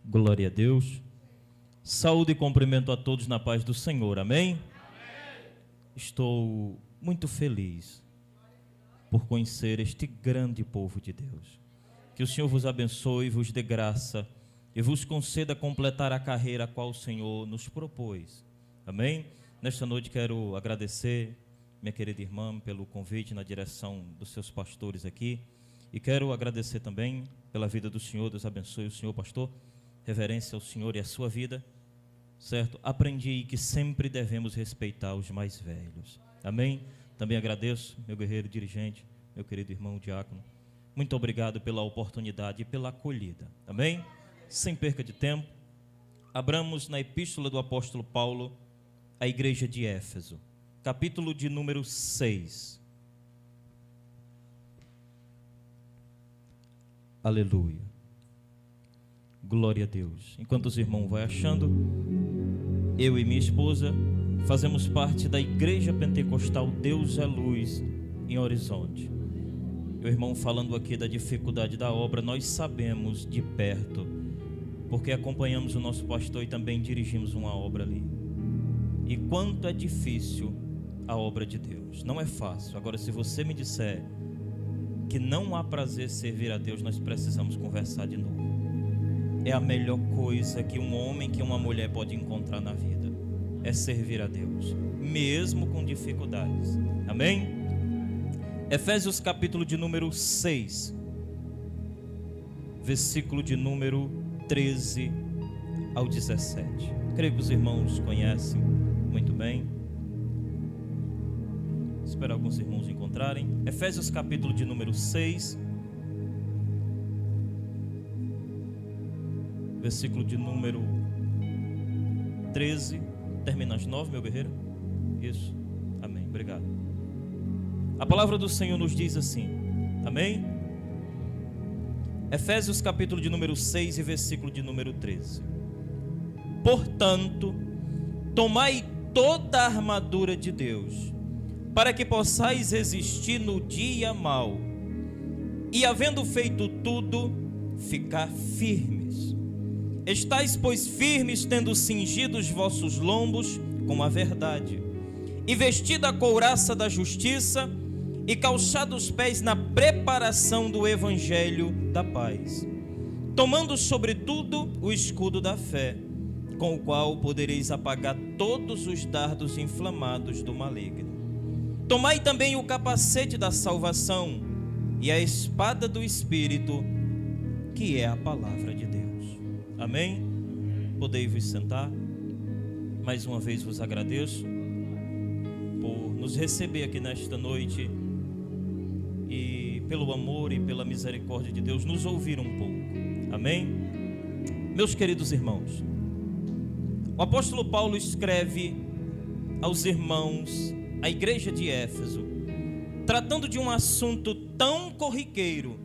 Glória a Deus. Saúde e cumprimento a todos na paz do Senhor, amém? Estou muito feliz por conhecer este grande povo de Deus. Que o Senhor vos abençoe, vos dê graça e vos conceda completar a carreira a qual o Senhor nos propôs, amém? Nesta noite quero agradecer minha querida irmã pelo convite na direção dos seus pastores aqui, e quero agradecer também pela vida do Senhor. Deus abençoe o senhor, pastor, reverência ao Senhor e à sua vida, certo? Aprendi que sempre devemos respeitar os mais velhos, amém? Também agradeço meu guerreiro dirigente, meu querido irmão diácono, muito obrigado pela oportunidade e pela acolhida, amém? Sem perca de tempo, abramos na epístola do apóstolo Paulo à igreja de Éfeso, capítulo de número 6. Aleluia. Glória a Deus. Enquanto os irmãos vão achando, eu e minha esposa fazemos parte da Igreja Pentecostal Deus é Luz em Horizonte. O irmão falando aqui da dificuldade da obra, nós sabemos de perto, porque acompanhamos o nosso pastor e também dirigimos uma obra ali. E quanto é difícil a obra de Deus, não é fácil. Agora, se você me disser que não há prazer servir a Deus, nós precisamos conversar de novo. É a melhor coisa que um homem, que uma mulher pode encontrar na vida, é servir a Deus, mesmo com dificuldades, amém? Efésios capítulo de número 6, versículo de número 13 ao 17, creio que os irmãos conhecem muito bem. Espero alguns irmãos encontrarem. Efésios capítulo de número 6, versículo de número 13, termina às 9, meu guerreiro? Isso, amém, obrigado. A palavra do Senhor nos diz assim, amém? Efésios capítulo de número 6 e versículo de número 13. Portanto, tomai toda a armadura de Deus, para que possais resistir no dia mau, e havendo feito tudo, ficar firmes. Estais, pois, firmes, tendo cingido os vossos lombos com a verdade, e vestida a couraça da justiça, e calçado os pés na preparação do evangelho da paz, tomando sobretudo o escudo da fé, com o qual podereis apagar todos os dardos inflamados do maligno. Tomai também o capacete da salvação e a espada do Espírito, que é a palavra de Deus. Amém? Podei-vos sentar. Mais uma vez vos agradeço por nos receber aqui nesta noite e pelo amor e pela misericórdia de Deus nos ouvir um pouco. Amém? Meus queridos irmãos, o apóstolo Paulo escreve aos irmãos, a igreja de Éfeso, tratando de um assunto tão corriqueiro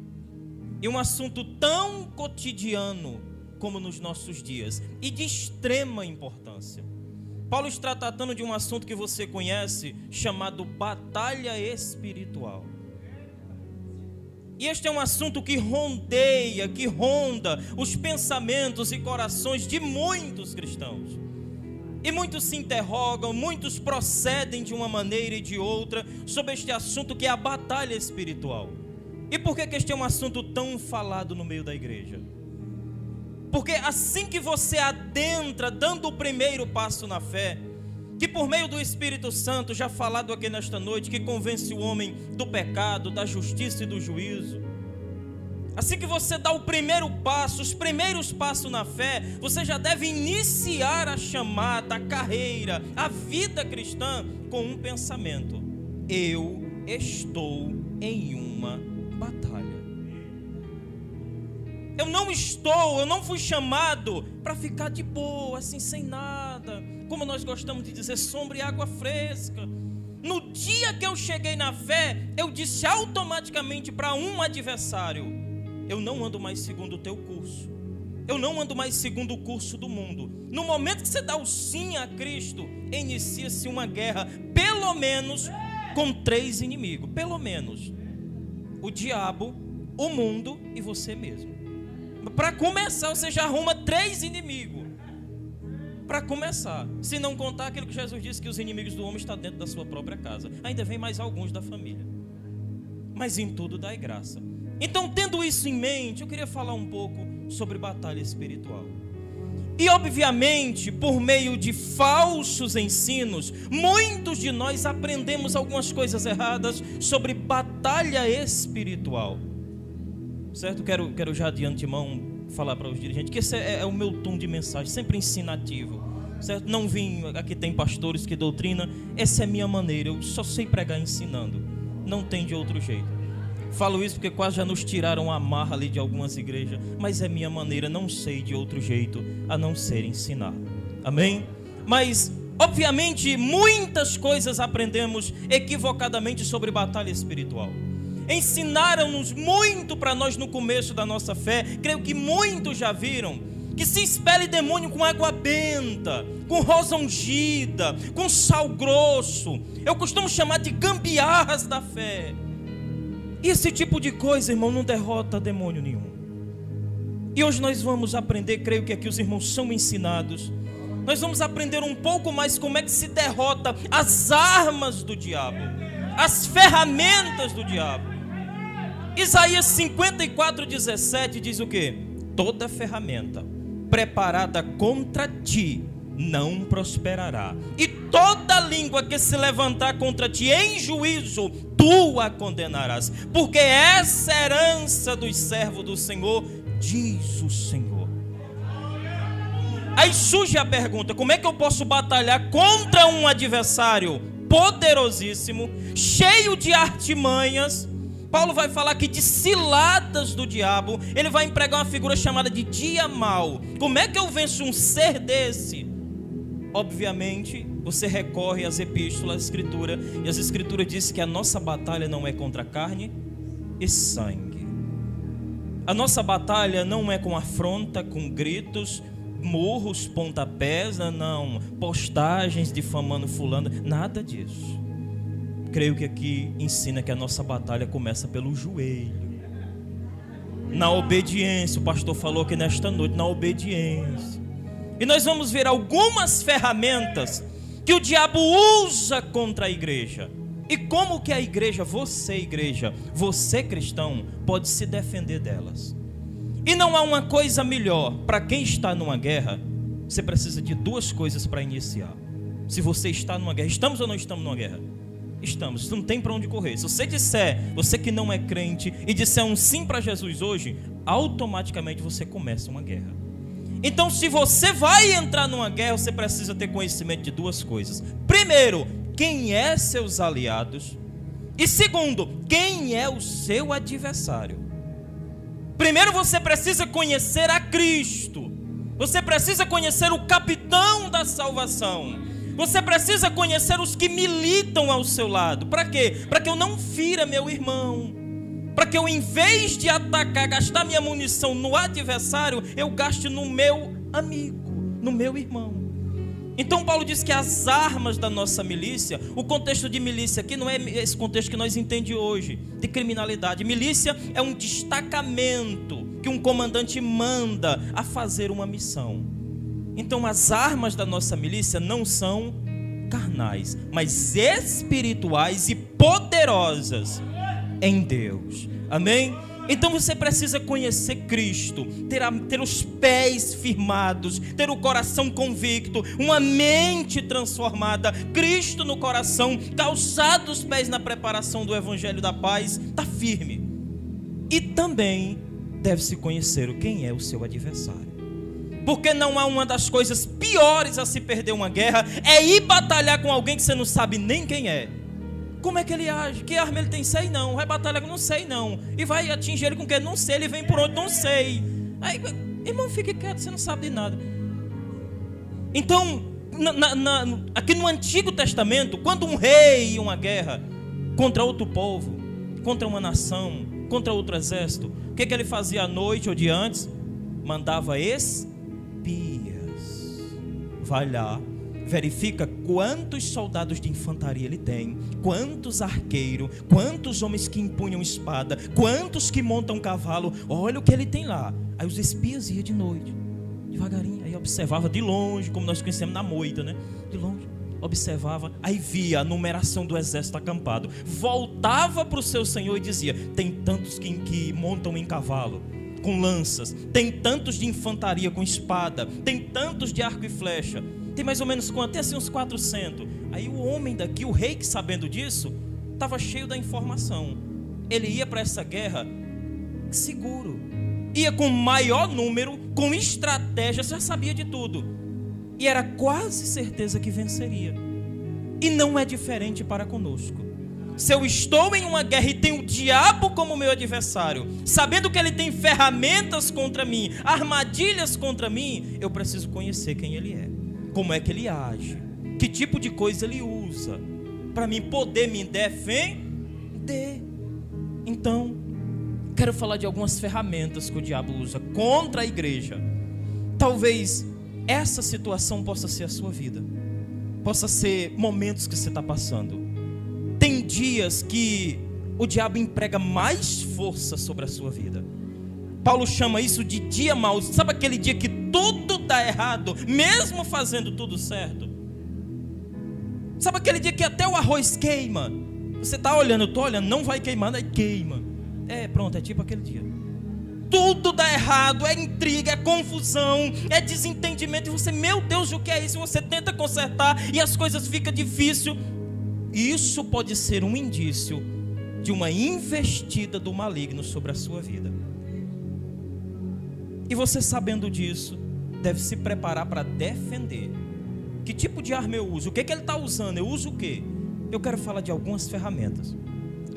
e um assunto tão cotidiano como nos nossos dias, e de extrema importância. Paulo está tratando de um assunto que você conhece, chamado batalha espiritual. E este é um assunto que ronda os pensamentos e corações de muitos cristãos. E muitos se interrogam, muitos procedem de uma maneira e de outra sobre este assunto que é a batalha espiritual. E por que este é um assunto tão falado no meio da igreja? Porque assim que você adentra, dando o primeiro passo na fé, que por meio do Espírito Santo, já falado aqui nesta noite, que convence o homem do pecado, da justiça e do juízo, assim que você dá o primeiro passo, os primeiros passos na fé, você já deve iniciar a chamada, a carreira, a vida cristã com um pensamento: eu estou em uma batalha. Eu não fui chamado para ficar de boa, assim, sem nada, como nós gostamos de dizer, sombra e água fresca. No dia que eu cheguei na fé, eu disse automaticamente para um adversário: eu não ando mais segundo o teu curso, eu não ando mais segundo o curso do mundo. No momento que você dá o sim a Cristo, inicia-se uma guerra, pelo menos com 3 inimigos, pelo menos: o diabo, o mundo e você mesmo. Para começar, você já arruma 3 inimigos. Para começar, se não contar aquilo que Jesus disse, que os inimigos do homem estão dentro da sua própria casa. Ainda vem mais alguns da família. Mas em tudo dai graça. Então, tendo isso em mente, eu queria falar um pouco sobre batalha espiritual. E obviamente, por meio de falsos ensinos, muitos de nós aprendemos algumas coisas erradas sobre batalha espiritual. Certo? Quero já de antemão falar para os dirigentes que esse é o meu tom de mensagem, sempre ensinativo. Certo? Não vim, aqui tem pastores que doutrinam, essa é a minha maneira, eu só sei pregar ensinando, não tem de outro jeito. Falo isso porque quase já nos tiraram a marra ali de algumas igrejas, mas é minha maneira, não sei de outro jeito a não ser ensinar. Amém? Mas, obviamente, muitas coisas aprendemos equivocadamente sobre batalha espiritual. Ensinaram-nos muito para nós no começo da nossa fé, creio que muitos já viram, que se expele demônio com água benta, com rosa ungida, com sal grosso. Eu costumo chamar de gambiarras da fé. E esse tipo de coisa, irmão, não derrota demônio nenhum. E hoje nós vamos aprender, creio que aqui os irmãos são ensinados, nós vamos aprender um pouco mais como é que se derrota as armas do diabo, as ferramentas do diabo. Isaías 54:17 diz o quê? Toda ferramenta preparada contra ti não prosperará, e toda língua que se levantar contra ti em juízo, tu a condenarás, porque essa é a herança dos servos do Senhor, diz o Senhor. Aí surge a pergunta: como é que eu posso batalhar contra um adversário poderosíssimo, cheio de artimanhas? Paulo vai falar aqui de ciladas do diabo. Ele vai empregar uma figura chamada de dia mau. Como é que eu venço um ser desse? Obviamente, você recorre às epístolas, à escritura, e as escrituras dizem que a nossa batalha não é contra carne e sangue. A nossa batalha não é com afronta, com gritos, murros, pontapés, não, postagens difamando fulano, nada disso. Creio que aqui ensina que a nossa batalha começa pelo joelho, na obediência. O pastor falou que nesta noite, na obediência. E nós vamos ver algumas ferramentas que o diabo usa contra a igreja. E como que a igreja, você cristão, pode se defender delas. E não há uma coisa melhor. Para quem está numa guerra, você precisa de 2 coisas para iniciar. Se você está numa guerra, estamos ou não estamos numa guerra? Estamos, não tem para onde correr. Se você disser, você que não é crente, e disser um sim para Jesus hoje, automaticamente você começa uma guerra. Então, se você vai entrar numa guerra, você precisa ter conhecimento de 2 coisas. Primeiro, quem é seus aliados? E segundo, quem é o seu adversário? Primeiro você precisa conhecer a Cristo. Você precisa conhecer o capitão da salvação. Você precisa conhecer os que militam ao seu lado. Para quê? Para que eu não fira meu irmão. Para que eu, em vez de atacar, gastar minha munição no adversário, eu gaste no meu amigo, no meu irmão. Então Paulo diz que as armas da nossa milícia, o contexto de milícia aqui não é esse contexto que nós entendemos hoje, de criminalidade. Milícia é um destacamento que um comandante manda a fazer uma missão. Então as armas da nossa milícia não são carnais, mas espirituais e poderosas em Deus. Amém? Então você precisa conhecer Cristo, ter os pés firmados, ter o coração convicto, uma mente transformada, Cristo no coração, calçados os pés na preparação do Evangelho da Paz, está firme. E também deve-se conhecer quem é o seu adversário. Porque não há uma das coisas piores a se perder uma guerra, é ir batalhar com alguém que você não sabe nem quem é. Como é que ele age? Que arma ele tem? Sei não. Vai batalhar com não sei não. E vai atingir ele com o que? Não sei. Ele vem por onde? Não sei. Aí, irmão, fique quieto, você não sabe de nada. Então, aqui no Antigo Testamento, quando um rei ia uma guerra contra outro povo, contra uma nação, contra outro exército, o que ele fazia à noite ou dia antes? Mandava espias. Vai lá, verifica quantos soldados de infantaria ele tem, quantos arqueiros, quantos homens que empunham espada, quantos que montam cavalo. Olha o que ele tem lá. Aí os espias iam de noite, devagarinho, aí observava de longe, como nós conhecemos na moita, né? De longe, observava, aí via a numeração do exército acampado, voltava para o seu senhor e dizia: tem tantos que montam em cavalo, com lanças, tem tantos de infantaria com espada, tem tantos de arco e flecha. Tem mais ou menos quanto? Tem assim uns 400. Aí o homem daqui, o rei, que sabendo disso, estava cheio da informação. Ele ia para essa guerra seguro, ia com maior número, com estratégia, já sabia de tudo, e era quase certeza que venceria. E não é diferente para conosco. Se eu estou em uma guerra e tenho o diabo como meu adversário, sabendo que ele tem ferramentas contra mim, armadilhas contra mim, eu preciso conhecer quem ele é, como é que ele age, que tipo de coisa ele usa, para mim poder me defender. Então, quero falar de algumas ferramentas que o diabo usa contra a igreja. Talvez essa situação possa ser a sua vida, possa ser momentos que você está passando. Tem dias que o diabo emprega mais força sobre a sua vida. Paulo chama isso de dia mau. Sabe aquele dia que tudo dá errado, mesmo fazendo tudo certo? Sabe aquele dia que até o arroz queima? Você está olhando, eu estou olhando, não vai queimar, aí queima. Pronto, é tipo aquele dia. Tudo dá errado, é intriga, é confusão, é desentendimento. E você, meu Deus, o que é isso? Você tenta consertar e as coisas ficam difíceis. Isso pode ser um indício de uma investida do maligno sobre a sua vida. E você, sabendo disso, deve se preparar para defender. Que tipo de arma eu uso? O que ele está usando? Eu uso o quê? Eu quero falar de algumas ferramentas.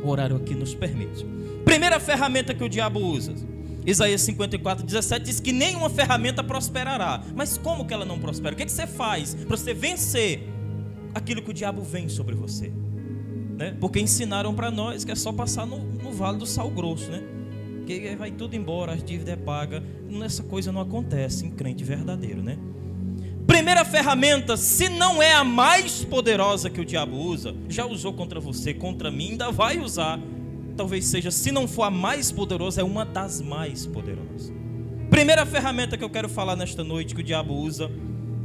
O horário aqui nos permite. Primeira ferramenta que o diabo usa, Isaías 54:17 diz que nenhuma ferramenta prosperará. Mas como que ela não prospera? O que você faz para você vencer aquilo que o diabo vem sobre você, né? Porque ensinaram para nós que é só passar no vale do sal grosso, né? Que vai tudo embora, as dívidas é paga. Essa coisa não acontece em crente verdadeiro, né? Primeira ferramenta, se não é a mais poderosa que o diabo usa, já usou contra você, contra mim, ainda vai usar. Talvez seja, se não for a mais poderosa, é uma das mais poderosas. Primeira ferramenta que eu quero falar nesta noite que o diabo usa,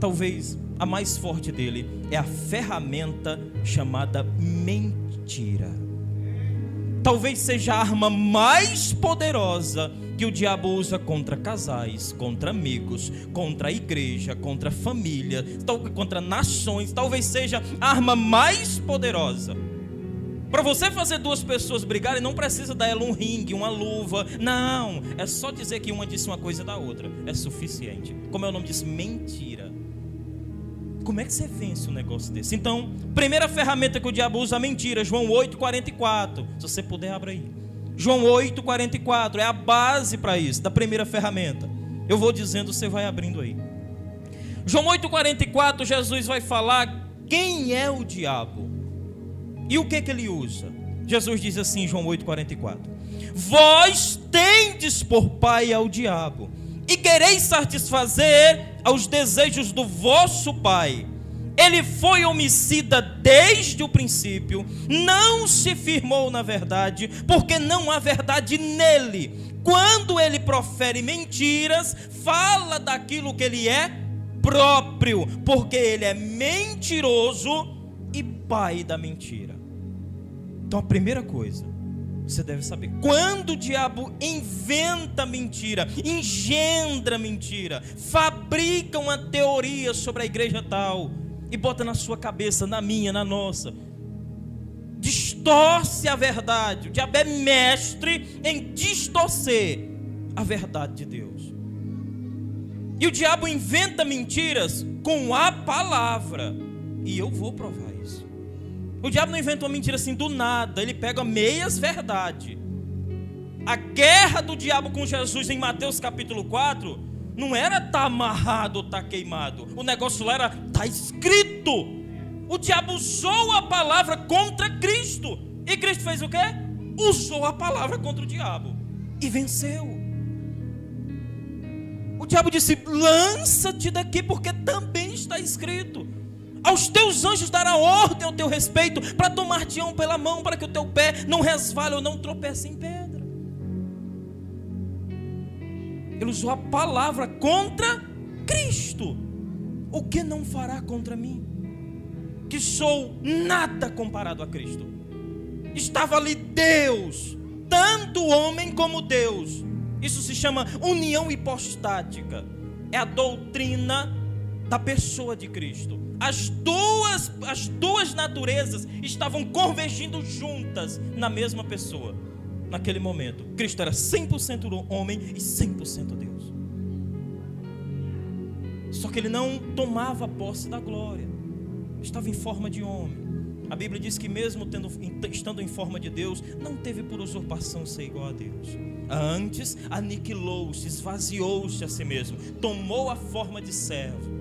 talvez a mais forte dele, é a ferramenta chamada mentira. Talvez seja a arma mais poderosa que o diabo usa contra casais, contra amigos, contra a igreja, contra a família, contra nações. Talvez seja a arma mais poderosa. Para você fazer duas pessoas brigarem, não precisa dar ela um ringue, uma luva. Não, é só dizer que uma disse uma coisa da outra, é suficiente. Como é o nome disso? Mentira. Como é que você vence um negócio desse? Então, primeira ferramenta que o diabo usa, a mentira. João 8:44. Se você puder, abra aí. João 8:44 é a base para isso, da primeira ferramenta. Eu vou dizendo, você vai abrindo aí. João 8:44, Jesus vai falar quem é o diabo e o que ele usa. Jesus diz assim, João 8:44: vós tendes por pai ao diabo, e quereis satisfazer aos desejos do vosso pai. Ele foi homicida desde o princípio, não se firmou na verdade, porque não há verdade nele. Quando ele profere mentiras, fala daquilo que ele é próprio, porque ele é mentiroso e pai da mentira. Então a primeira coisa, você deve saber, quando o diabo inventa mentira, engendra mentira, fabrica uma teoria sobre a igreja tal, e bota na sua cabeça, na minha, na nossa, distorce a verdade. O diabo é mestre em distorcer a verdade de Deus. E o diabo inventa mentiras com a palavra, e eu vou provar isso. O diabo não inventa uma mentira assim do nada, ele pega meias verdade. A guerra do diabo com Jesus em Mateus capítulo 4 não era estar amarrado ou estar queimado. O negócio lá era estar escrito. O diabo usou a palavra contra Cristo. E Cristo fez o quê? Usou a palavra contra o diabo e venceu. O diabo disse, lança-te daqui, porque também está escrito. Aos teus anjos dará ordem ao teu respeito, para tomar-te pela mão, para que o teu pé não resvale ou não tropece em pedra. Ele usou a palavra contra Cristo. O que não fará contra mim, que sou nada comparado a Cristo? Estava ali Deus, tanto homem como Deus. Isso se chama união hipostática. É a doutrina da pessoa de Cristo. As duas naturezas estavam convergindo juntas na mesma pessoa. Naquele momento, Cristo era 100% homem e 100% Deus. Só que ele não tomava posse da glória. Estava em forma de homem. A Bíblia diz que mesmo estando em forma de Deus, não teve por usurpação ser igual a Deus. Antes, aniquilou-se, esvaziou-se a si mesmo, tomou a forma de servo.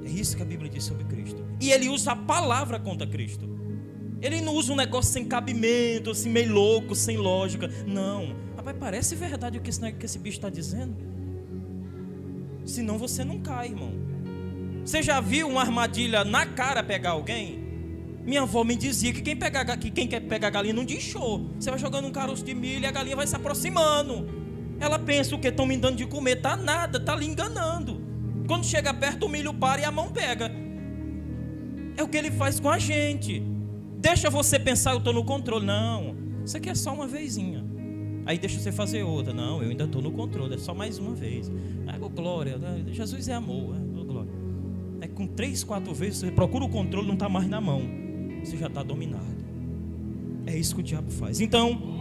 É isso que a Bíblia diz sobre Cristo. E ele usa a palavra contra Cristo. Ele não usa um negócio sem cabimento, assim, meio louco, sem lógica. Não. Rapaz, parece verdade o que esse bicho está dizendo? Senão você não cai, irmão. Você já viu uma armadilha na cara pegar alguém? Minha avó me dizia que quem quer pegar galinha não diz show. Você vai jogando um caroço de milho e a galinha vai se aproximando. Ela pensa o que estão me dando de comer. Tá nada, tá lhe enganando. Quando chega perto o milho para e a mão pega. É o que ele faz com a gente. Deixa você pensar, eu estou no controle. Não, isso aqui é só uma vezinha. Aí deixa você fazer outra. Não, eu ainda estou no controle, é só mais uma vez. Glória, Jesus é amor, glória. Com 3, 4 vezes você procura o controle, não está mais na mão. Você já está dominado. É isso que o diabo faz. Então,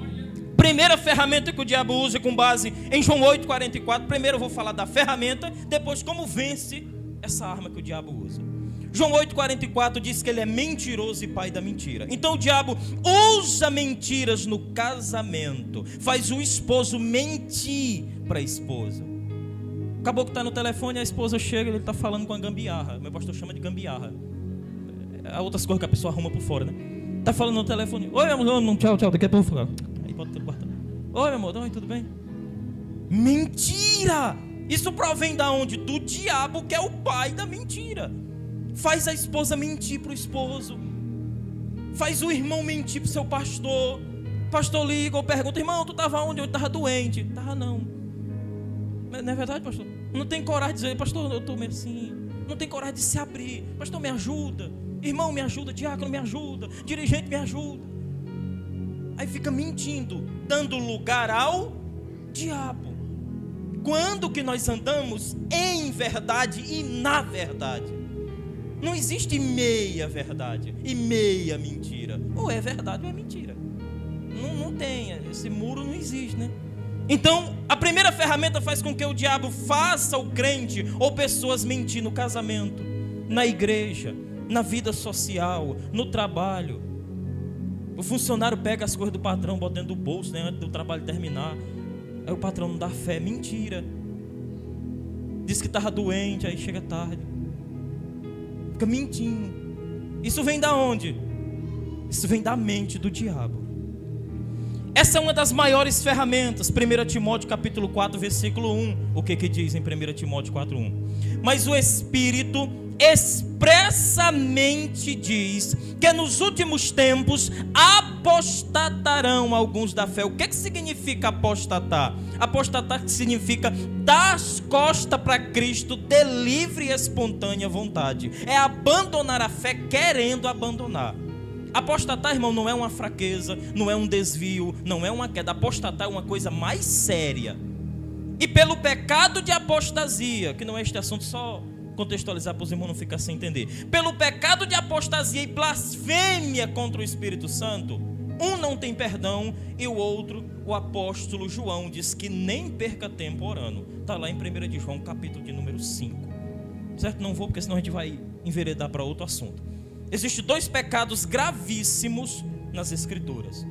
primeira ferramenta que o diabo usa com base em João 8,44. Primeiro eu vou falar da ferramenta, depois como vence essa arma que o diabo usa. João 8,44 diz que ele é mentiroso e pai da mentira. Então o diabo usa mentiras no casamento, faz o esposo mentir para a esposa. Acabou que está no telefone, a esposa chega e ele está falando com a gambiarra. Meu pastor chama de gambiarra. Há outras coisas que a pessoa arruma por fora, né? Está falando no telefone. Oi, meu amor, tchau, daqui a pouco eu vou falar. Aí pode ter quarto. Oi, meu amor, oi, tudo bem? Mentira! Isso provém da onde? Do diabo, que é o pai da mentira. Faz a esposa mentir para o esposo. Faz o irmão mentir para o seu pastor. O pastor liga ou pergunta: irmão, tu estava onde? Eu estava doente. Estava não. Não é verdade, pastor? Não tem coragem de dizer: pastor, eu estou meio assim. Não tem coragem de se abrir. Pastor, me ajuda. Irmão, me ajuda. Diácono, me ajuda. Dirigente, me ajuda. Aí fica mentindo, dando lugar ao diabo. Quando que nós andamos em verdade e na verdade? Não existe meia verdade e meia mentira. Ou é verdade ou é mentira. Não tem, esse muro não existe, né? Então, a primeira ferramenta faz com que o diabo faça o crente ou pessoas mentir no casamento, na igreja, na vida social, no trabalho. O funcionário pega as coisas do patrão, bota dentro do bolso, né, antes do trabalho terminar. Aí o patrão não dá fé, mentira. Diz que estava doente, aí chega tarde. Fica mentindo. Isso vem da onde? Isso vem da mente do diabo. Essa é uma das maiores ferramentas. 1 Timóteo capítulo 4, versículo 1. O que diz em 1 Timóteo 4, 1? Mas o Espírito expressamente diz que nos últimos tempos apostatarão alguns da fé. O que significa apostatar? Apostatar significa dar as costas para Cristo de livre e espontânea vontade. É abandonar a fé querendo abandonar. Apostatar, irmão, não é uma fraqueza, não é um desvio, não é uma queda. Apostatar é uma coisa mais séria. E pelo pecado de apostasia, que não é este assunto, só contextualizar para os irmãos não ficar sem entender. Pelo pecado de apostasia e blasfêmia contra o Espírito Santo, um não tem perdão e o outro, o apóstolo João, diz que nem perca tempo orando. Está lá em 1 de João, capítulo de número 5. Certo? Não vou, porque senão a gente vai enveredar para outro assunto. Existem 2 pecados gravíssimos nas Escrituras.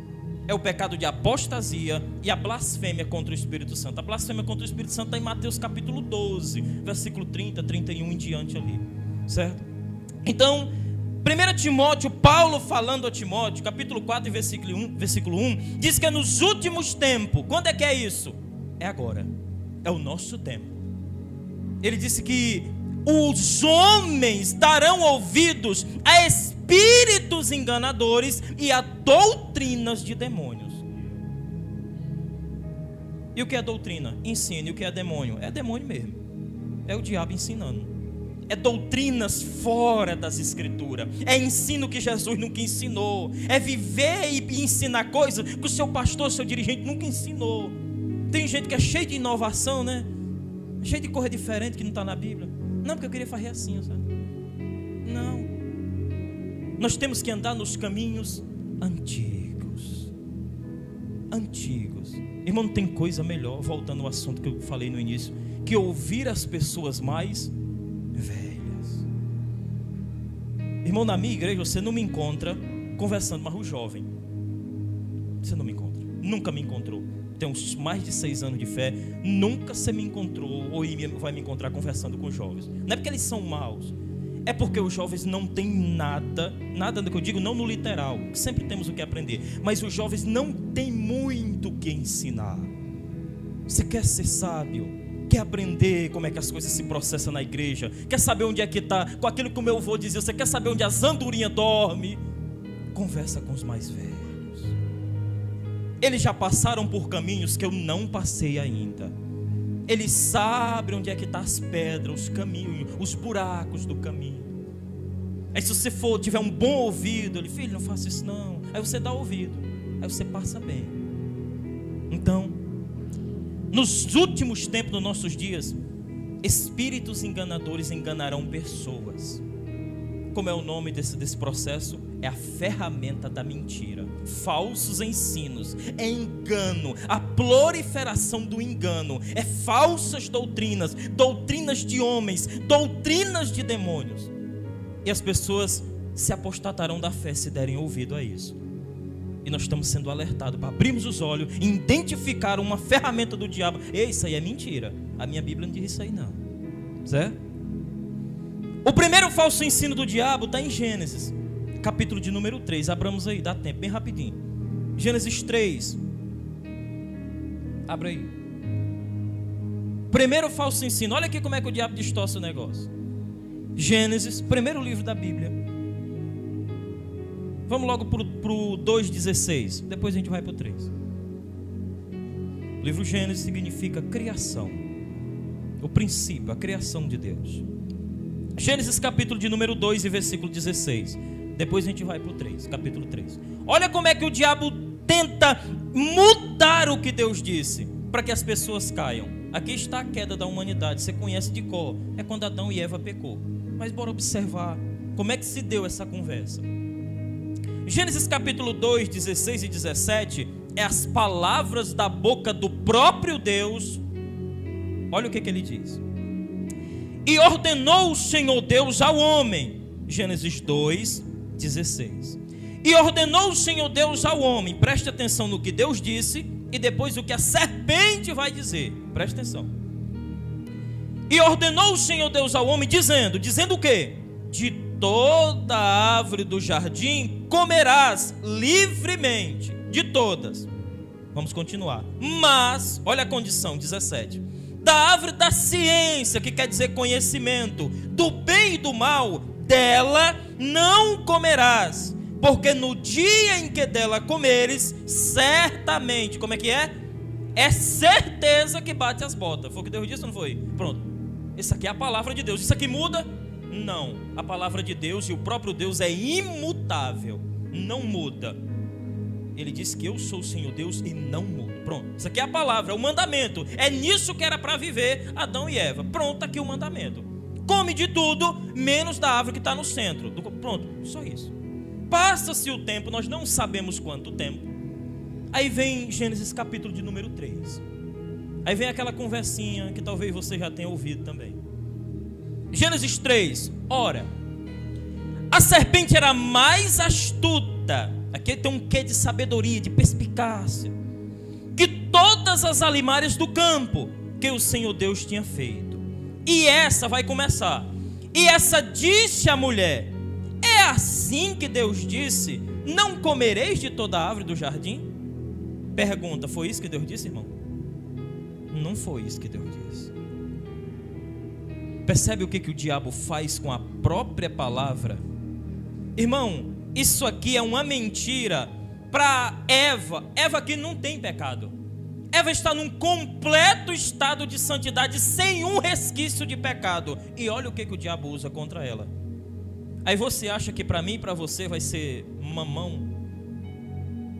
É o pecado de apostasia e a blasfêmia contra o Espírito Santo. A blasfêmia contra o Espírito Santo está em Mateus capítulo 12, versículo 30, 31 em diante ali. Certo? Então, 1 Timóteo, Paulo falando a Timóteo, capítulo 4, versículo 1, diz que é nos últimos tempos. Quando é que é isso? É agora. É o nosso tempo. Ele disse que os homens darão ouvidos a espíritos enganadores e a doutrinas de demônios. E o que é doutrina? Ensino. E o que é demônio? É demônio mesmo. É o diabo ensinando. É doutrinas fora das escrituras. É ensino que Jesus nunca ensinou. É viver e ensinar coisas que o seu pastor, seu dirigente nunca ensinou. Tem gente que é cheio de inovação, né? Cheio de coisa diferente que não está na Bíblia. Não, porque eu queria fazer assim, sabe? Não. Nós temos que andar nos caminhos antigos. Antigos. Irmão, não tem coisa melhor, voltando ao assunto que eu falei no início, que ouvir as pessoas mais velhas. Irmão, na minha igreja você não me encontra conversando mais o jovem. Você não me encontra. Nunca me encontrou. Tenho mais de 6 anos de fé. Nunca você me encontrou ou vai me encontrar conversando com os jovens. Não é porque eles são maus. É porque os jovens não têm nada do que eu digo, não no literal, sempre temos o que aprender, mas os jovens não têm muito o que ensinar. Você quer ser sábio, quer aprender como é que as coisas se processam na igreja, quer saber onde é que está, com aquilo que o meu avô dizia, você quer saber onde as andorinhas dormem? Conversa com os mais velhos. Eles já passaram por caminhos que eu não passei ainda. Eles sabem onde é que estão as pedras, os caminhos, os buracos do caminho. Aí se você tiver um bom ouvido, ele, filho, não faça isso não. Aí você dá ouvido, aí você passa bem. Então, nos últimos tempos dos nossos dias, espíritos enganadores enganarão pessoas. Como é o nome desse processo? É a ferramenta da mentira. Falsos ensinos, é engano, a proliferação do engano, é falsas doutrinas, doutrinas de homens, doutrinas de demônios. E as pessoas se apostatarão da fé se derem ouvido a isso. E nós estamos sendo alertados para abrirmos os olhos e identificar uma ferramenta do diabo. Ei, isso aí é mentira. A minha Bíblia não diz isso aí não. Certo? O primeiro falso ensino do diabo está em Gênesis, capítulo de número 3. Abramos aí, dá tempo, bem rapidinho. Gênesis 3. Abra aí. Primeiro falso ensino. Olha aqui como é que o diabo distorce o negócio. Gênesis, primeiro livro da Bíblia. Vamos logo para o 2,16. Depois a gente vai para o 3. O livro Gênesis significa criação. O princípio, a criação de Deus. Gênesis capítulo de número 2 e versículo 16. Depois a gente vai para o 3, capítulo 3. Olha como é que o diabo tenta mudar o que Deus disse, para que as pessoas caiam. Aqui está a queda da humanidade, você conhece de cor. É quando Adão e Eva pecou. Mas bora observar como é que se deu essa conversa. Gênesis capítulo 2, 16 e 17 é as palavras da boca do próprio Deus. Olha o que ele diz. E ordenou o Senhor Deus ao homem. Gênesis 2, 16. E ordenou o Senhor Deus ao homem. Preste atenção no que Deus disse e depois o que a serpente vai dizer. Preste atenção. E ordenou o Senhor Deus ao homem, dizendo o quê? De toda a árvore do jardim comerás livremente, de todas. Vamos continuar. Mas, olha a condição, 17. Da árvore da ciência, que quer dizer conhecimento, do bem e do mal, dela não comerás, porque no dia em que dela comeres, certamente, como é que é? É certeza que bate as botas. Foi o que Deus disse ou não foi? Pronto. Isso aqui é a palavra de Deus. Isso aqui muda? Não. A palavra de Deus e o próprio Deus é imutável. Não muda. Ele disse que eu sou o Senhor Deus e não mudo. Pronto. Isso aqui é a palavra, é o mandamento. É nisso que era para viver Adão e Eva. Pronto, aqui o mandamento. Come de tudo, menos da árvore que está no centro. Pronto, só isso. Passa-se o tempo, nós não sabemos quanto tempo. Aí vem Gênesis capítulo de número 3. Aí vem aquela conversinha que talvez você já tenha ouvido também. Gênesis 3. Ora, a serpente era mais astuta. Aqui tem um quê de sabedoria, de perspicácia, que todas as alimárias do campo que o Senhor Deus tinha feito. E essa vai começar. E essa disse à mulher: é assim que Deus disse: não comereis de toda a árvore do jardim? Pergunta: foi isso que Deus disse, irmão? Não foi isso que Deus disse. Percebe o que o diabo faz com a própria palavra? Irmão, isso aqui é uma mentira para Eva. Eva que não tem pecado. Eva está num completo estado de santidade, sem um resquício de pecado. E olha o que o diabo usa contra ela. Aí você acha que para mim e para você vai ser mamão?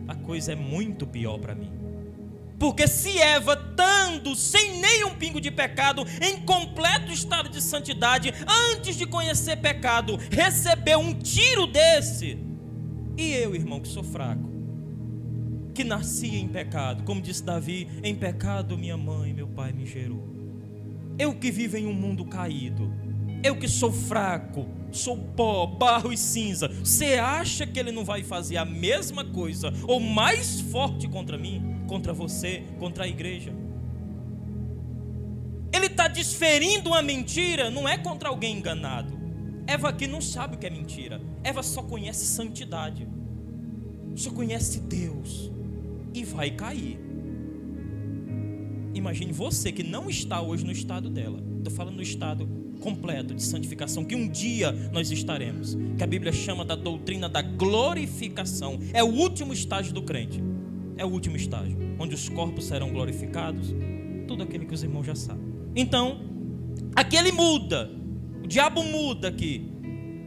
A coisa é muito pior para mim. Porque se Eva, estando sem nenhum pingo de pecado, em completo estado de santidade, antes de conhecer pecado, recebeu um tiro desse, e eu, irmão, que sou fraco, que nasci em pecado, como disse Davi, em pecado minha mãe e meu pai me gerou. Eu que vivo em um mundo caído, eu que sou fraco, sou pó, barro e cinza, você acha que ele não vai fazer a mesma coisa, ou mais forte contra mim, contra você, contra a igreja? Ele está desferindo uma mentira, não é contra alguém enganado. Eva aqui não sabe o que é mentira. Eva só conhece santidade, só conhece Deus, e vai cair. Imagine você que não está hoje no estado dela. Estou falando no estado completo de santificação, que um dia nós estaremos, que a Bíblia chama da doutrina da glorificação. É o último estágio do crente. É o último estágio, onde os corpos serão glorificados. Tudo aquilo que os irmãos já sabem. Então, aqui ele muda. O diabo muda aqui.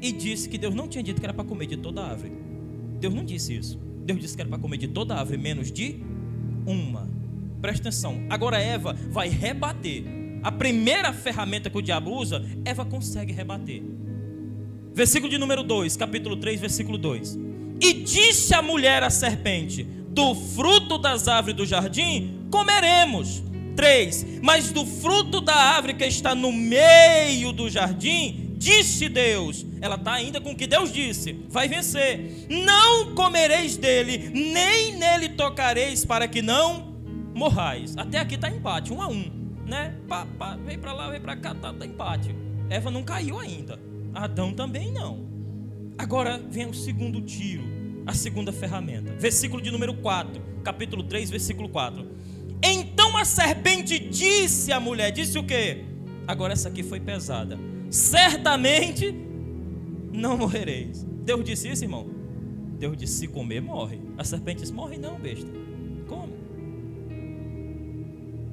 E disse que Deus não tinha dito que era para comer de toda a árvore. Deus não disse isso. Deus disse que era para comer de toda a árvore, menos de uma. Presta atenção. Agora Eva vai rebater. A primeira ferramenta que o diabo usa, Eva consegue rebater. Versículo de número 2, capítulo 3, versículo 2. E disse a mulher à serpente: do fruto das árvores do jardim comeremos. 3. Mas do fruto da árvore que está no meio do jardim, disse Deus. Ela está ainda com o que Deus disse. Vai vencer. Não comereis dele, nem nele tocareis, para que não morrais. Até aqui está empate, 1-1, né? Vem para lá, vem para cá, tá empate. Eva não caiu ainda, Adão também não. Agora vem o segundo tiro, a segunda ferramenta. Versículo de número 4, capítulo 3, versículo 4. Então a serpente disse à mulher, disse o quê? Agora essa aqui foi pesada. Certamente não morrereis. Deus disse isso, irmão? Deus disse: se comer, morre. A serpente disse: morre não, besta. Come.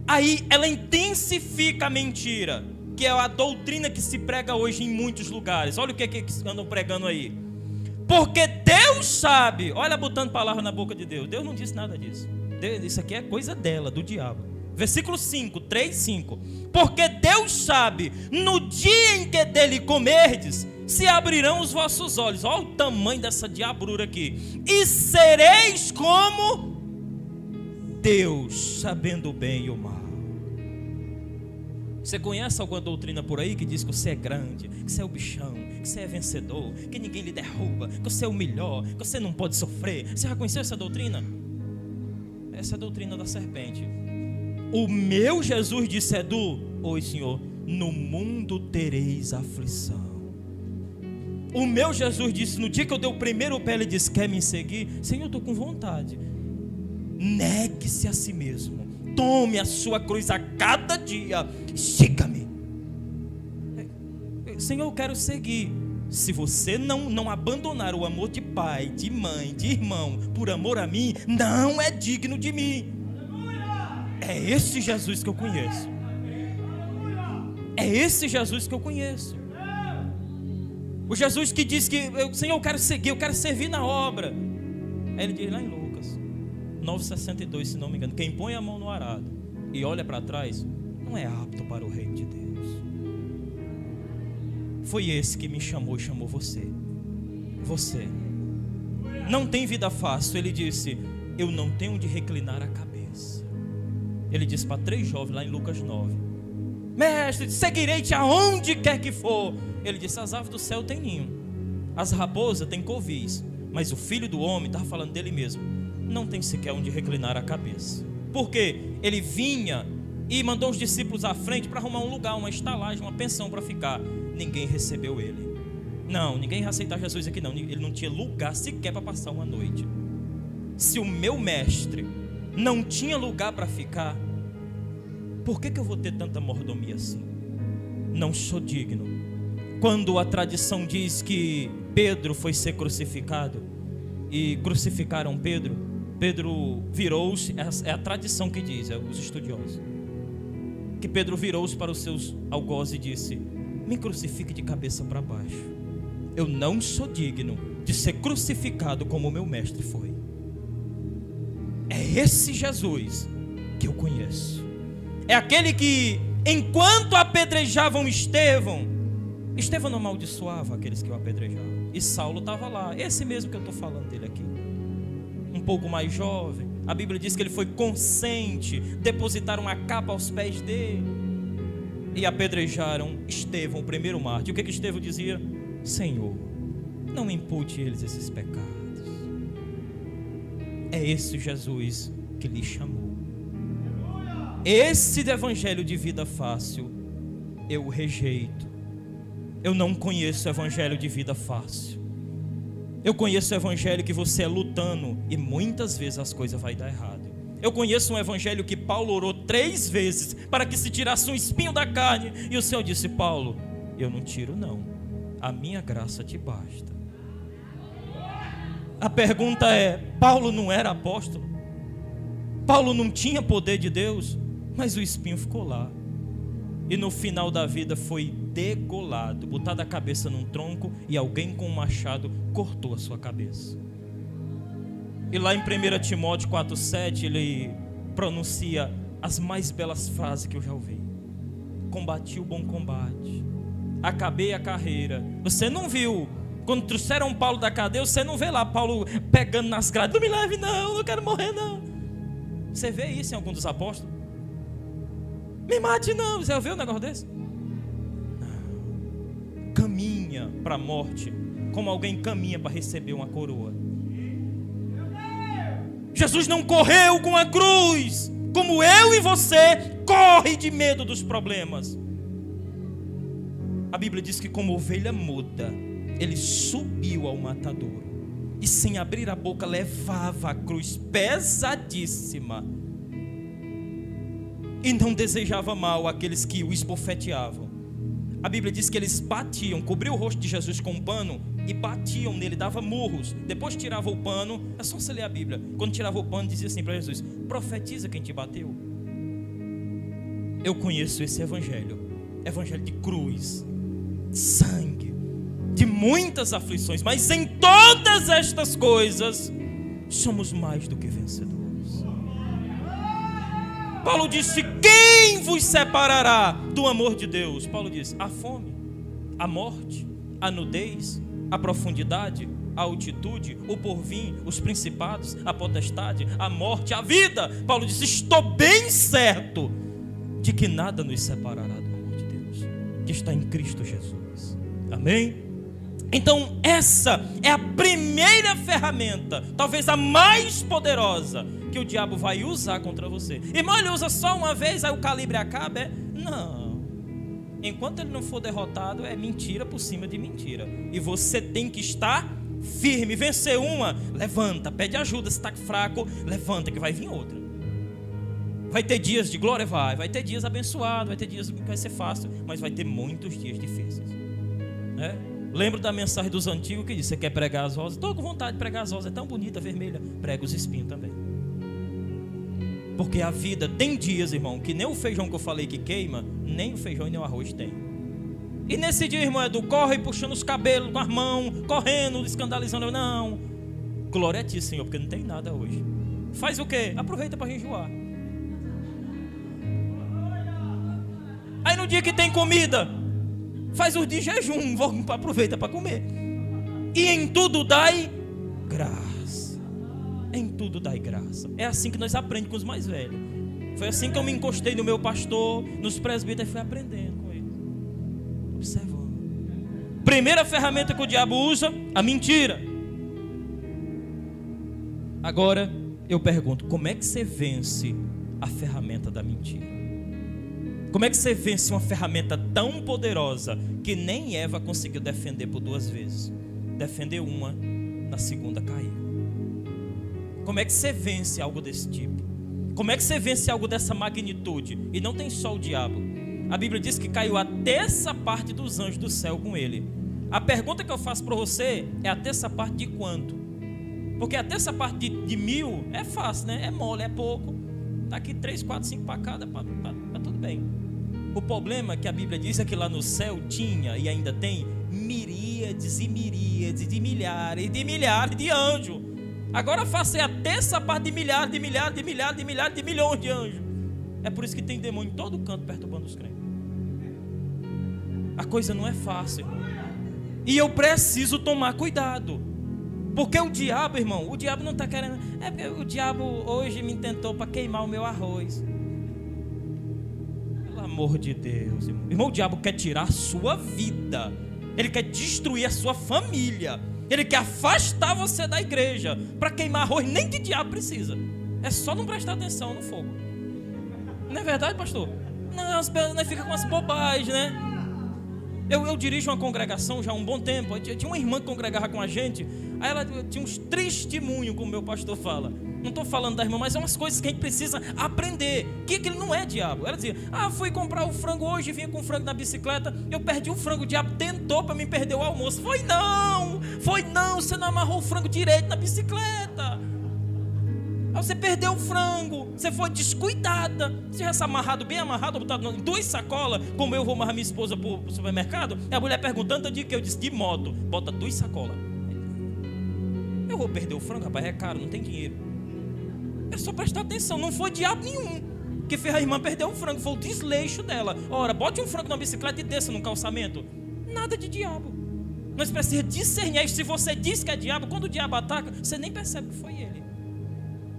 Aí ela intensifica a mentira, que é a doutrina que se prega hoje em muitos lugares. Olha o que andam pregando aí. Porque Deus sabe. Olha, botando palavra na boca de Deus. Deus não disse nada disso. Isso aqui é coisa dela, do diabo. Versículo 5, 3, 5. Porque Deus sabe, no dia em que dele comerdes, se abrirão os vossos olhos. Olha o tamanho dessa diabrura aqui. E sereis como Deus, sabendo o bem e o mal. Você conhece alguma doutrina por aí que diz que você é grande, que você é o bichão, que você é vencedor, que ninguém lhe derruba, que você é o melhor, que você não pode sofrer? Você já conheceu essa doutrina? Essa é a doutrina da serpente. O meu Jesus disse: Edu, oi Senhor, no mundo tereis aflição. O meu Jesus disse, no dia que eu dei o primeiro pé, ele disse: quer me seguir? Senhor, eu estou com vontade. Negue-se a si mesmo, tome a sua cruz a cada dia, siga-me. Senhor, eu quero seguir. Se você não abandonar o amor de pai, de mãe, de irmão, por amor a mim, não é digno de mim. É esse Jesus que eu conheço. É esse Jesus que eu conheço. O Jesus que diz que, Senhor, eu quero seguir, eu quero servir na obra. Aí ele diz lá em Lucas 9,62, se não me engano: quem põe a mão no arado e olha para trás, não é apto para o reino de Deus. Foi esse que me chamou e chamou você. Você não tem vida fácil. Ele disse: eu não tenho onde reclinar a cabeça. Ele disse para 3 jovens lá em Lucas 9: mestre, seguirei-te aonde quer que for. Ele disse: as aves do céu têm ninho, as raposas têm covis, mas o filho do homem, estava falando dele mesmo, não tem sequer onde reclinar a cabeça. Por quê? Ele vinha e mandou os discípulos à frente para arrumar um lugar, uma estalagem, uma pensão para ficar. Ninguém recebeu ele. Não, ninguém ia aceitar Jesus aqui não. Ele não tinha lugar sequer para passar uma noite. Se o meu mestre não tinha lugar para ficar, por que eu vou ter tanta mordomia assim? não sou digno. Quando a tradição diz que Pedro foi ser crucificado e crucificaram Pedro, Pedro virou-se, é a tradição que diz, os estudiosos, que Pedro virou-se para os seus algozes e disse: me crucifique de cabeça para baixo, eu não sou digno de ser crucificado como o meu mestre foi. É esse Jesus que eu conheço. É aquele que, enquanto apedrejavam Estevão não amaldiçoava aqueles que o apedrejavam. E Saulo estava lá, esse mesmo que eu estou falando dele aqui, um pouco mais jovem. A Bíblia diz que ele foi consciente, depositaram a capa aos pés dele e apedrejaram Estevão, o primeiro mártir. O que Estevão dizia? Senhor, não impute eles esses pecados. É esse Jesus que lhe chamou. Esse evangelho de vida fácil eu rejeito. Eu não conheço o evangelho de vida fácil. Eu conheço o evangelho que você é lutando e muitas vezes as coisas vão dar errado. Eu conheço um evangelho que Paulo orou 3 vezes para que se tirasse um espinho da carne, e o Senhor disse: Paulo, eu não tiro não, a minha graça te basta. A pergunta é: Paulo não era apóstolo? Paulo não tinha poder de Deus? Mas o espinho ficou lá. E no final da vida foi degolado, botado a cabeça num tronco, e alguém com um machado cortou a sua cabeça. E lá em 1 Timóteo 4,7 ele pronuncia as mais belas frases que eu já ouvi: combati o bom combate, acabei a carreira. Você não viu, quando trouxeram Paulo da cadeia, você não vê lá Paulo pegando nas grades: não me leve não, não quero morrer não. Você vê isso em algum dos apóstolos? Me mate não, você ouviu um negócio desse? Não. Caminha para a morte como alguém caminha para receber uma coroa. Jesus não correu com a cruz como eu e você corre de medo dos problemas. A Bíblia diz que como ovelha muda, ele subiu ao matadouro e sem abrir a boca levava a cruz pesadíssima. E não desejava mal àqueles que o esbofeteavam. A Bíblia diz que eles batiam, cobriam o rosto de Jesus com um pano e batiam nele, dava murros. Depois tirava o pano, é só você ler a Bíblia. Quando tirava o pano, dizia assim para Jesus: profetiza quem te bateu. Eu conheço esse evangelho, evangelho de cruz, sangue, de muitas aflições, mas em todas estas coisas somos mais do que vencedores. Paulo disse: quem vos separará do amor de Deus? Paulo disse: a fome, a morte, a nudez, a profundidade, a altitude, o porvir, os principados, a potestade, a morte, a vida. Paulo disse: estou bem certo de que nada nos separará do amor de Deus, que está em Cristo Jesus. Amém? Então essa é a primeira ferramenta, talvez a mais poderosa, que o diabo vai usar contra você. Irmão, ele usa só uma vez, aí o calibre acaba? Não. Enquanto ele não for derrotado, é mentira por cima de mentira. E você tem que estar firme. Vencer uma, levanta, pede ajuda. Se está fraco, levanta que vai vir outra. Vai ter dias de glória? Vai ter dias abençoados, vai ter dias que vai ser fácil, mas vai ter muitos dias difíceis. Lembro da mensagem dos antigos que diz: você quer pregar as rosas? Estou com vontade de pregar as rosas, é tão bonita, vermelha. Prega os espinhos também. Porque a vida tem dias, irmão, que nem o feijão que eu falei que queima, nem o feijão e nem o arroz tem. E nesse dia, irmão, é do corre puxando os cabelos com as mãos, correndo, escandalizando. Não, glória a ti, Senhor, porque não tem nada hoje. Faz o quê? Aproveita para jejuar. Aí no dia que tem comida, faz os de jejum, aproveita para comer. E em tudo dai graça. Em tudo dai graça. É assim que nós aprendemos com os mais velhos. Foi assim que eu me encostei no meu pastor, nos presbíteros, e fui aprendendo com ele, observando. Primeira ferramenta que o diabo usa: a mentira. Agora eu pergunto: como é que você vence a ferramenta da mentira? Como é que você vence uma ferramenta tão poderosa que nem Eva conseguiu defender por 2 vezes? Defendeu uma, na segunda caiu. Como é que você vence algo desse tipo? Como é que você vence algo dessa magnitude? E não tem só o diabo. A Bíblia diz que caiu a terça parte dos anjos do céu com ele. A pergunta que eu faço para você é: a terça parte de quanto? Porque a terça parte de 1000 é fácil, né? É mole, é pouco. Está aqui 3, 4, 5 para cada, tá tudo bem. O problema é que a Bíblia diz é que lá no céu tinha e ainda tem miríades e miríades de milhares e de milhares de anjos. Agora faça a terça parte de milhares, de milhares, de milhares, de milhares, de milhões de anjos. É por isso que tem demônio em todo canto perturbando os crentes. A coisa não é fácil, irmão. E eu preciso tomar cuidado. Porque o diabo, irmão, o diabo não está querendo. É porque o diabo hoje me tentou para queimar o meu arroz. Pelo amor de Deus, irmão. Irmão, o diabo quer tirar a sua vida. Ele quer destruir a sua família. Ele quer afastar você da igreja. Para queimar arroz, nem de diabo precisa. É só não prestar atenção no fogo. Não é verdade, pastor? Não, nós ficamos com as bobagens, né? Eu dirijo uma congregação já há um bom tempo. Tinha uma irmã que congregava com a gente. Aí ela tinha uns testemunhos, como meu pastor fala. Não estou falando da irmã, mas são umas coisas que a gente precisa aprender. Que ele não é diabo. Ela dizia: fui comprar o frango hoje, vinha com o frango na bicicleta, eu perdi o frango, o diabo tentou para me perder o almoço. Foi não, você não amarrou o frango direito na bicicleta. Aí você perdeu o frango, você foi descuidada. Se tivesse amarrado, bem amarrado, botado em 2 sacolas, como eu vou amarrar minha esposa para o supermercado, e a mulher perguntando, eu disse: de moto, bota 2 sacolas. Eu vou perder o frango, rapaz, é caro, não tem dinheiro. É só prestar atenção, não foi diabo nenhum que fez a irmã perder o frango, foi o desleixo dela. Ora, bote um frango na bicicleta e desça no calçamento. Nada de diabo. Nós precisamos discernir. Se você diz que é diabo, quando o diabo ataca, você nem percebe que foi ele.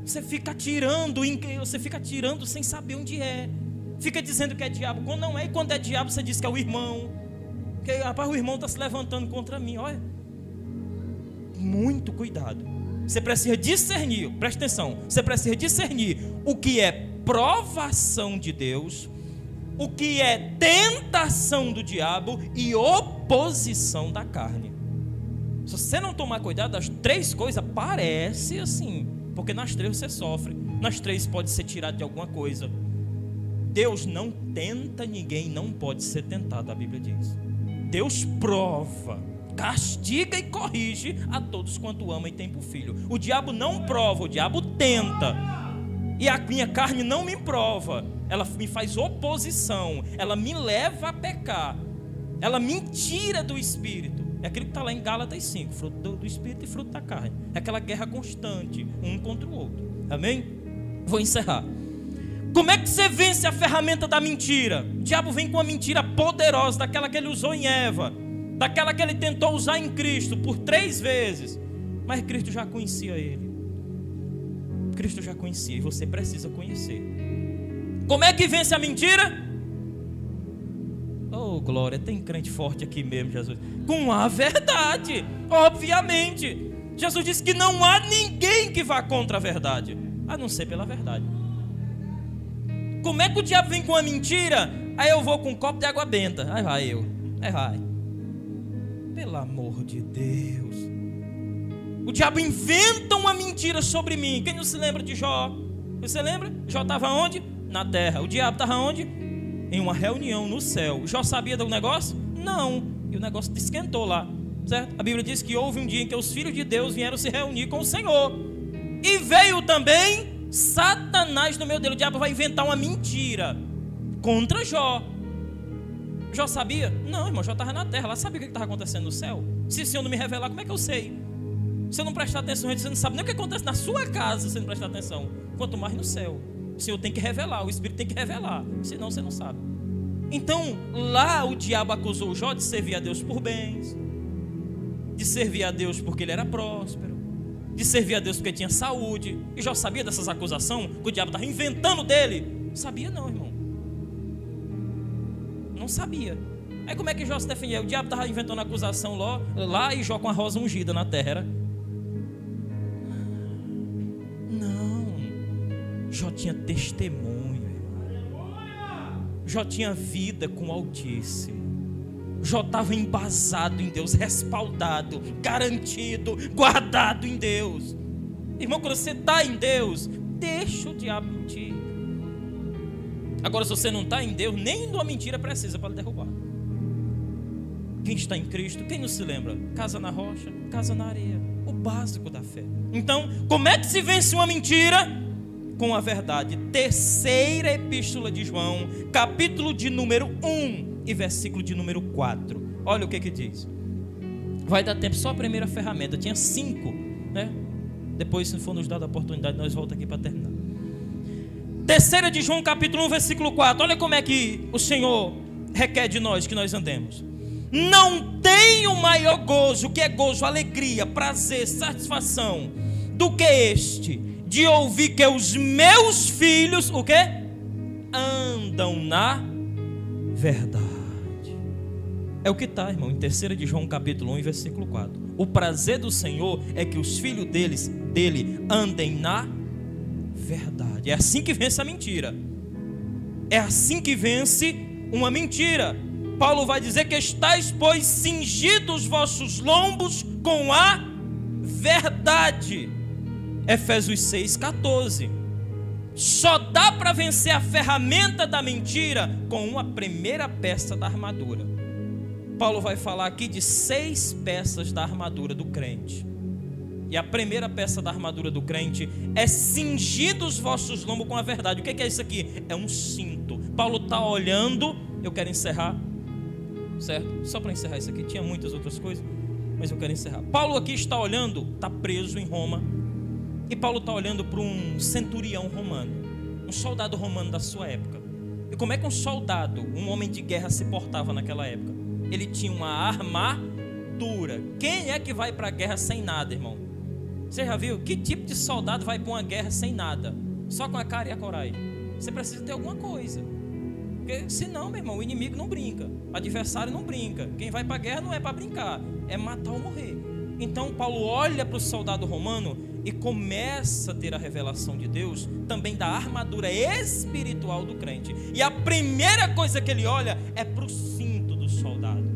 Você fica tirando sem saber onde é. Fica dizendo que é diabo quando não é, e quando é diabo você diz que é o irmão. Que, rapaz, o irmão está se levantando contra mim. Olha, muito cuidado. Você precisa discernir, presta atenção, você precisa discernir o que é provação de Deus, o que é tentação do diabo e oposição da carne. Se você não tomar cuidado, as 3 coisas parece assim, porque nas 3 você sofre, nas 3 pode ser tirado de alguma coisa. Deus não tenta ninguém, não pode ser tentado, a Bíblia diz. Deus prova, castiga e corrige a todos quanto ama e tem por filho. O diabo não prova, o diabo tenta. E a minha carne não me prova, ela me faz oposição, ela me leva a pecar, ela me tira do Espírito. É aquilo que está lá em Gálatas 5, fruto do Espírito e fruto da carne. É aquela guerra constante, um contra o outro. Amém? Vou encerrar. Como é que você vence a ferramenta da mentira? O diabo vem com uma mentira poderosa, daquela que ele usou em Eva, daquela que ele tentou usar em Cristo por 3 vezes, mas Cristo já conhecia ele. Cristo já conhecia e você precisa conhecer. Como é que vence a mentira? Oh, glória, tem crente forte aqui mesmo, Jesus. Com a verdade, obviamente. Jesus disse que não há ninguém que vá contra a verdade, a não ser pela verdade. Como é que o diabo vem com a mentira? Aí eu vou com um copo de água benta. Aí vai eu. Aí vai. Pelo amor de Deus. O diabo inventa uma mentira sobre mim. Quem não se lembra de Jó? Você lembra? Jó estava onde? Na terra. O diabo estava onde? Em uma reunião no céu. Jó sabia do negócio? Não. E o negócio esquentou lá, certo? A Bíblia diz que houve um dia em que os filhos de Deus vieram se reunir com o Senhor. E veio também Satanás no meio dele. O diabo vai inventar uma mentira contra Jó. Jó sabia? Não, irmão, Jó estava na terra. Lá sabia o que estava acontecendo no céu? Se o Senhor não me revelar, como é que eu sei? Se eu não prestar atenção, você não sabe nem o que acontece na sua casa se você não prestar atenção. Quanto mais no céu. O Senhor tem que revelar, o Espírito tem que revelar. Senão você não sabe. Então, lá o diabo acusou Jó de servir a Deus por bens, de servir a Deus porque ele era próspero, de servir a Deus porque tinha saúde. E Jó sabia dessas acusações que o diabo estava inventando dele? Sabia não, irmão. Não sabia. Aí como é que Jó se defendia? O diabo estava inventando acusação lá e Jó com a rosa ungida na terra. Não. Jó tinha testemunho. Jó tinha vida com o Altíssimo. Jó estava embasado em Deus, respaldado, garantido, guardado em Deus. Irmão, quando você está em Deus, deixa o diabo mentir. Agora, se você não está em Deus, nem uma mentira precisa para lhe derrubar. Quem está em Cristo, quem não se lembra? Casa na rocha, casa na areia. O básico da fé. Então, como é que se vence uma mentira? Com a verdade. Terceira epístola de João, capítulo de número 1 e versículo de número 4. Olha o que diz. Vai dar tempo, só a primeira ferramenta. Tinha 5, né? Depois, se for nos dada a oportunidade, nós voltamos aqui para terminar. Terceira de João, capítulo 1, versículo 4. Olha como é que o Senhor requer de nós que nós andemos. Não tenho maior gozo. O que é gozo? Alegria, prazer, satisfação, do que este, de ouvir que os meus filhos, o quê? Andam na verdade. É o que está, irmão, em 3 de João, capítulo 1, versículo 4. O prazer do Senhor é que os filhos dele andem na verdade. É assim que vence a mentira. É assim que vence uma mentira. Paulo vai dizer que estáis, pois, cingidos os vossos lombos com a verdade. Efésios 6,14. Só dá para vencer a ferramenta da mentira com uma primeira peça da armadura. Paulo vai falar aqui de 6 peças da armadura do crente. E a primeira peça da armadura do crente é cingir os vossos lombos com a verdade. O que é isso aqui? É um cinto. Paulo está olhando. Eu quero encerrar, certo? Só para encerrar isso aqui. Tinha muitas outras coisas, mas eu quero encerrar. Paulo aqui está olhando, está preso em Roma. E Paulo está olhando para um centurião romano, um soldado romano da sua época. E como é que um soldado, um homem de guerra, se portava naquela época? Ele tinha uma armadura. Quem é que vai para a guerra sem nada, irmão? Você já viu? Que tipo de soldado vai para uma guerra sem nada? Só com a cara e a coragem? Você precisa ter alguma coisa. Porque senão, meu irmão, o inimigo não brinca. O adversário não brinca. Quem vai para a guerra não é para brincar, é matar ou morrer. Então Paulo olha para o soldado romano e começa a ter a revelação de Deus também da armadura espiritual do crente. E a primeira coisa que ele olha é para o cinto do soldado.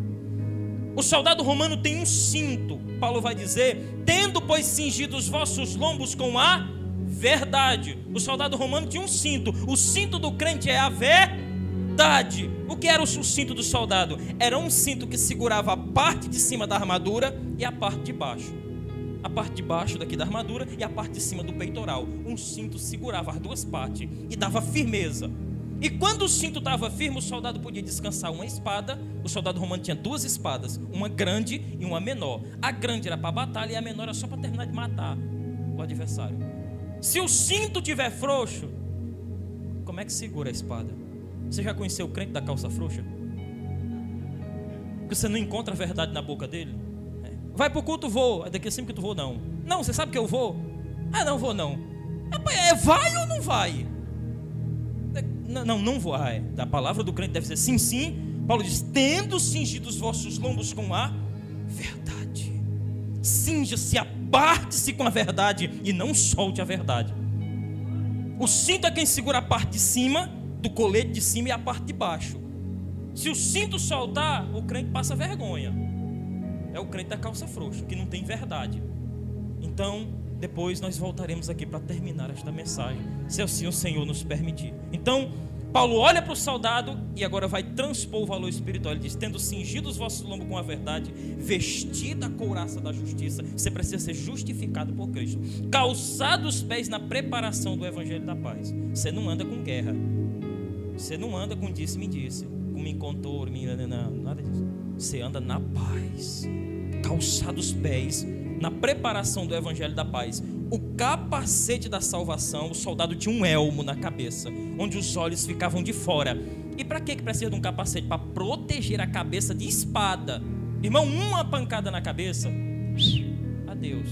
O soldado romano tem um cinto. Paulo vai dizer: tendo, pois, cingido os vossos lombos com a verdade. O soldado romano tinha um cinto. O cinto do crente é a verdade. O que era o cinto do soldado? Era um cinto que segurava a parte de cima da armadura e a parte de baixo. A parte de baixo daqui da armadura e a parte de cima do peitoral. Um cinto segurava as duas partes e dava firmeza. E quando o cinto estava firme, o soldado podia descansar uma espada. O soldado romano tinha 2 espadas, uma grande e uma menor. A grande era para a batalha e a menor era só para terminar de matar o adversário. Se o cinto tiver frouxo, como é que segura a espada? Você já conheceu o crente da calça frouxa? Porque você não encontra a verdade na boca dele. Vai para o culto, vou. Daqui a 5 que tu vou, não. Não, você sabe que eu vou? Ah, não vou, não. Vai ou não vai? Não vai. A palavra do crente deve ser sim, sim. Paulo diz: tendo cingido os vossos lombos com a verdade. Cinja-se, aparte-se com a verdade e não solte a verdade. O cinto é quem segura a parte de cima do colete de cima e a parte de baixo. Se o cinto soltar, o crente passa vergonha. É o crente da calça frouxa, que não tem verdade. Então, depois nós voltaremos aqui para terminar esta mensagem, se assim o Senhor nos permitir. Então, Paulo olha para o soldado e agora vai transpor o valor espiritual. Ele diz: tendo cingido os vossos lombos com a verdade, vestida a couraça da justiça. Você precisa ser justificado por Cristo. Calçado os pés na preparação do evangelho da paz. Você não anda com guerra. Você não anda com disse-me-disse, com me contou, nada disso. Você anda na paz. Calçado os pés na preparação do evangelho da paz. O capacete da salvação. O soldado tinha um elmo na cabeça, onde os olhos ficavam de fora. E para que precisa de um capacete? Para proteger a cabeça de espada. Irmão, uma pancada na cabeça, adeus.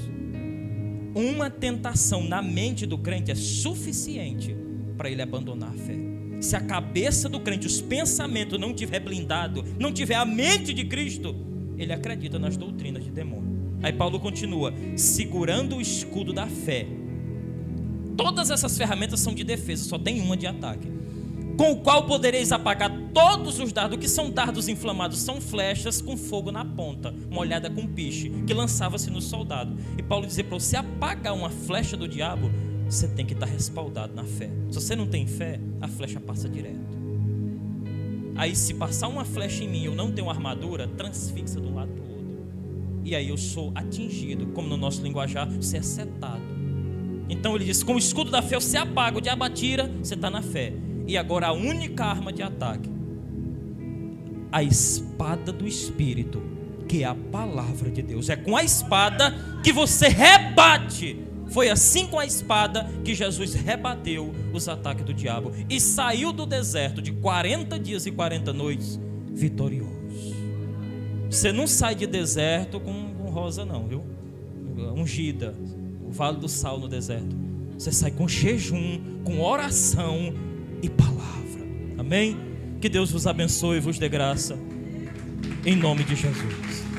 Uma tentação na mente do crente é suficiente para ele abandonar a fé. Se a cabeça do crente, os pensamentos não tiver blindado, não tiver a mente de Cristo, ele acredita nas doutrinas de demônio. Aí Paulo continua: segurando o escudo da fé. Todas essas ferramentas são de defesa, só tem uma de ataque. Com o qual podereis apagar todos os dardos. O que são dardos inflamados? São flechas com fogo na ponta, molhada com piche, que lançava-se no soldado. E Paulo dizia: para você apagar uma flecha do diabo, você tem que estar respaldado na fé. Se você não tem fé, a flecha passa direto. Aí se passar uma flecha em mim, eu não tenho armadura, transfixa de um lado para o outro. E aí eu sou atingido, como no nosso linguajar, você é setado. Então ele diz, com o escudo da fé você apaga, o diabo atira, você está na fé. E agora a única arma de ataque, a espada do Espírito, que é a palavra de Deus. É com a espada que você rebate. Foi assim com a espada que Jesus rebateu os ataques do diabo e saiu do deserto de 40 dias e 40 noites vitorioso. Você não sai de deserto com rosa não, viu? Ungida, o vale do sal no deserto. Você sai com jejum, com oração e palavra. Amém? Que Deus vos abençoe e vos dê graça, em nome de Jesus.